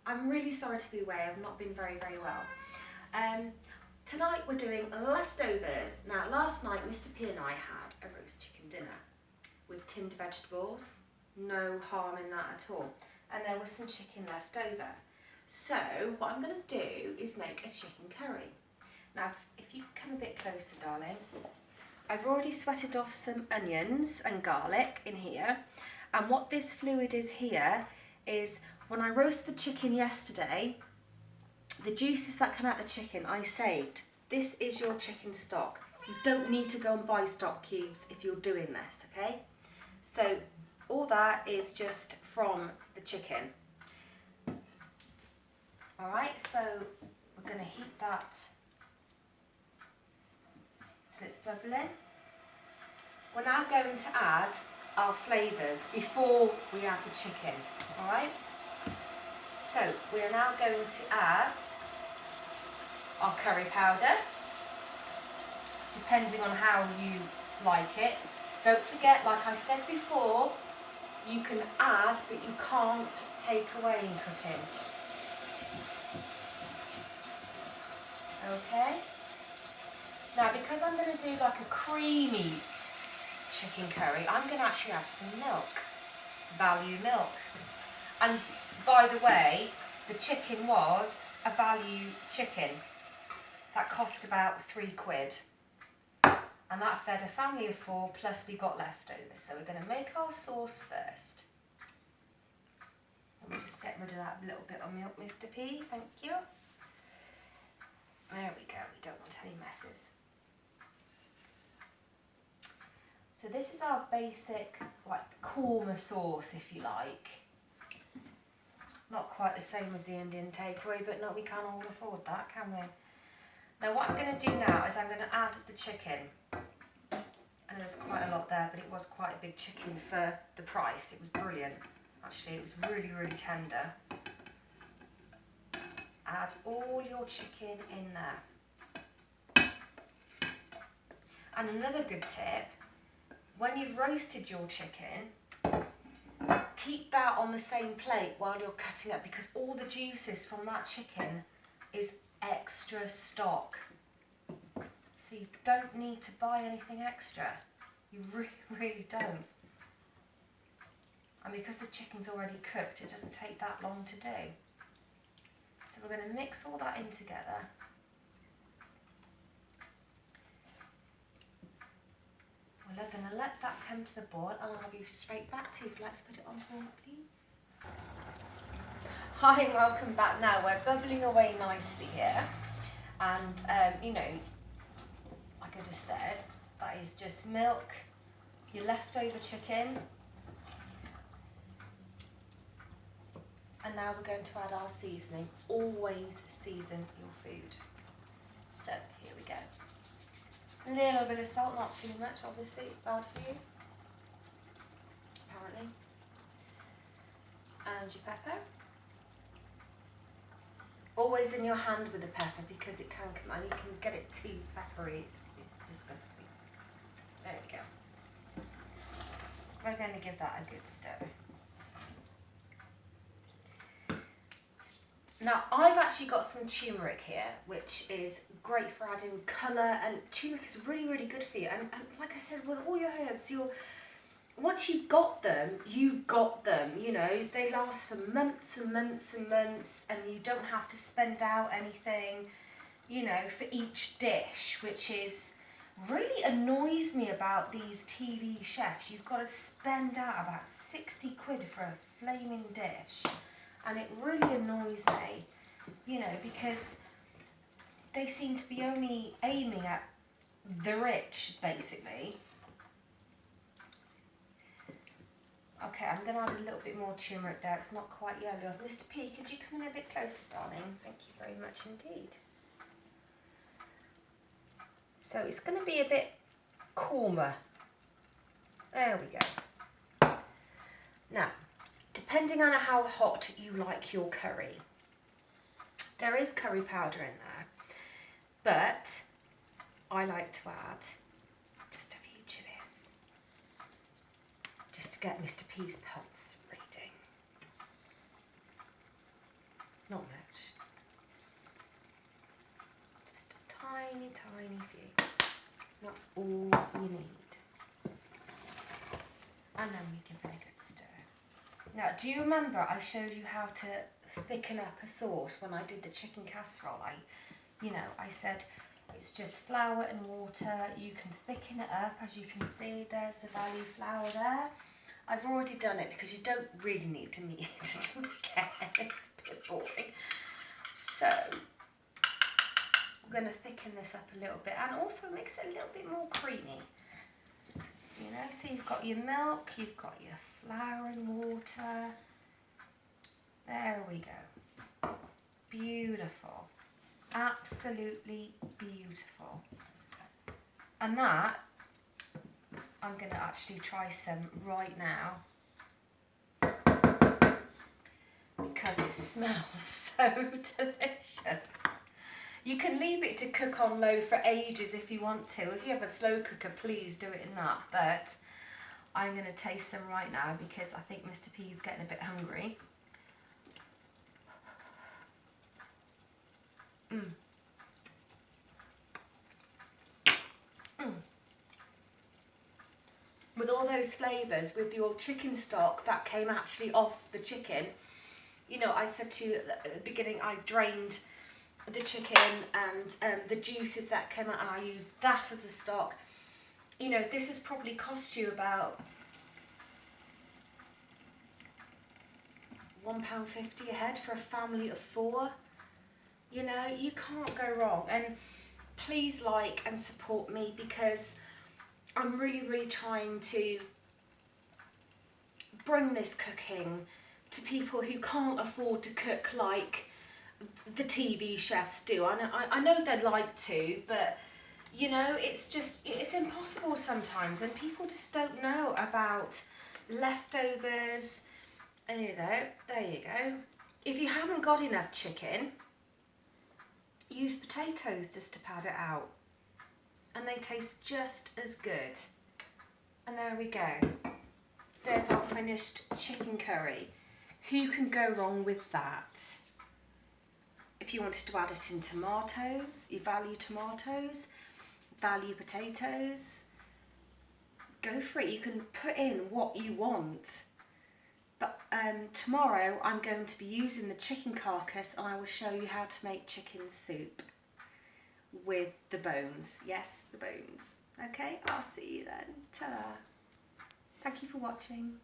I'm really sorry to be away. I've not been very, very well. Tonight we're doing leftovers. Now, last night Mr. P and I had a roast chicken dinner with tinned vegetables. No harm in that at all. And there was some chicken left over. So what I'm going to do is make a chicken curry. Now, if you come a bit closer, darling. I've already sweated off some onions and garlic in here. And what this fluid is here is when I roasted the chicken yesterday, the juices that come out the chicken I saved. This is your chicken stock. You don't need to go and buy stock cubes if you're doing this, okay? So all that is just from the chicken. All right, so we're going to heat that so it's bubbling. We're now going to add our flavours before we add the chicken, all right? So we're now going to add our curry powder, depending on how you like it. Don't forget, like I said before, you can add, but you can't take away in cooking. Okay? Now, because I'm going to do like a creamy chicken curry, I'm going to actually add some milk, value milk. And by the way, the chicken was a value chicken. That cost about £3. And that fed a family of 4, plus we got leftovers. So we're going to make our sauce first. Let me just get rid of that little bit of milk, Mr. P. Thank you. There we go. We don't want any messes. So this is our basic, like, korma sauce, if you like. Not quite the same as the Indian takeaway, but no, we can't all afford that, can we? Now what I'm going to do now is I'm going to add the chicken. And there's quite a lot there, but it was quite a big chicken for the price. It was brilliant. Actually, it was really, really tender. Add all your chicken in there. And another good tip, when you've roasted your chicken, keep that on the same plate while you're cutting up, because all the juices from that chicken is extra stock. So you don't need to buy anything extra. You really don't. And because the chicken's already cooked, it doesn't take that long to do. So we're going to mix all that in together. We're going to let that come to the boil, and I'll be straight back to you. If you'd like to put it on pause, please. Hi, and welcome back. Now we're bubbling away nicely here, and you know, like I just said, that is just milk, your leftover chicken, and now we're going to add our seasoning. Always season your food. So here we go. A little bit of salt, not too much, obviously, it's bad for you, apparently. And your pepper. Always in your hand with the pepper, because it can come out, you can get it too peppery, it's disgusting. There we go. We're going to give that a good stir. Now, I've actually got some turmeric here, which is great for adding colour, and turmeric is really, really good for you. And like I said, with all your herbs, once you've got them, you've got them. You know, they last for months and months and months, and you don't have to spend out anything, you know, for each dish, which is really annoys me about these TV chefs. You've got to spend out about £60 for a flaming dish. And it really annoys me, you know, because they seem to be only aiming at the rich, basically. Okay, I'm going to add a little bit more turmeric there. It's not quite yellow enough. Mr. P, could you come in a bit closer, darling? Thank you very much indeed. So it's going to be a bit korma. There we go. Now, depending on how hot you like your curry, there is curry powder in there, but I like to add just a few chilies, just to get Mr. P's pulse reading. Not much. Just a tiny, tiny few. That's all you need. And then we give it a good stir. Now, do you remember I showed you how to thicken up a sauce when I did the chicken casserole? I said it's just flour and water. You can thicken it up. As you can see, there's the value flour there. I've already done it because you don't really need to do it again. It's a bit boring. So we're going to thicken this up a little bit and also makes it a little bit more creamy. So you've got your milk, you've got your flour and water. There we go. Beautiful. Absolutely beautiful. And that, I'm going to actually try some right now because it smells so delicious. You can leave it to cook on low for ages if you want to. If you have a slow cooker, please do it in that. But I'm going to taste some right now because I think Mr. P is getting a bit hungry. With all those flavours, with your chicken stock that came actually off the chicken. I said to you at the beginning, I drained the chicken and the juices that came out and I used that as the stock. This has probably cost you about £1.50 a head for a family of 4. You can't go wrong. And please like and support me because I'm really, really trying to bring this cooking to people who can't afford to cook like the TV chefs do. I know they like to, but it's impossible sometimes, and people just don't know about leftovers. And there you go. If you haven't got enough chicken, use potatoes just to pad it out, and they taste just as good. And there we go. There's our finished chicken curry. Who can go wrong with that? If you wanted to add it in tomatoes, you value tomatoes, value potatoes, go for it. You can put in what you want. But tomorrow I'm going to be using the chicken carcass and I will show you how to make chicken soup with the bones. Yes, the bones. Okay, I'll see you then. Ta-da. Thank you for watching.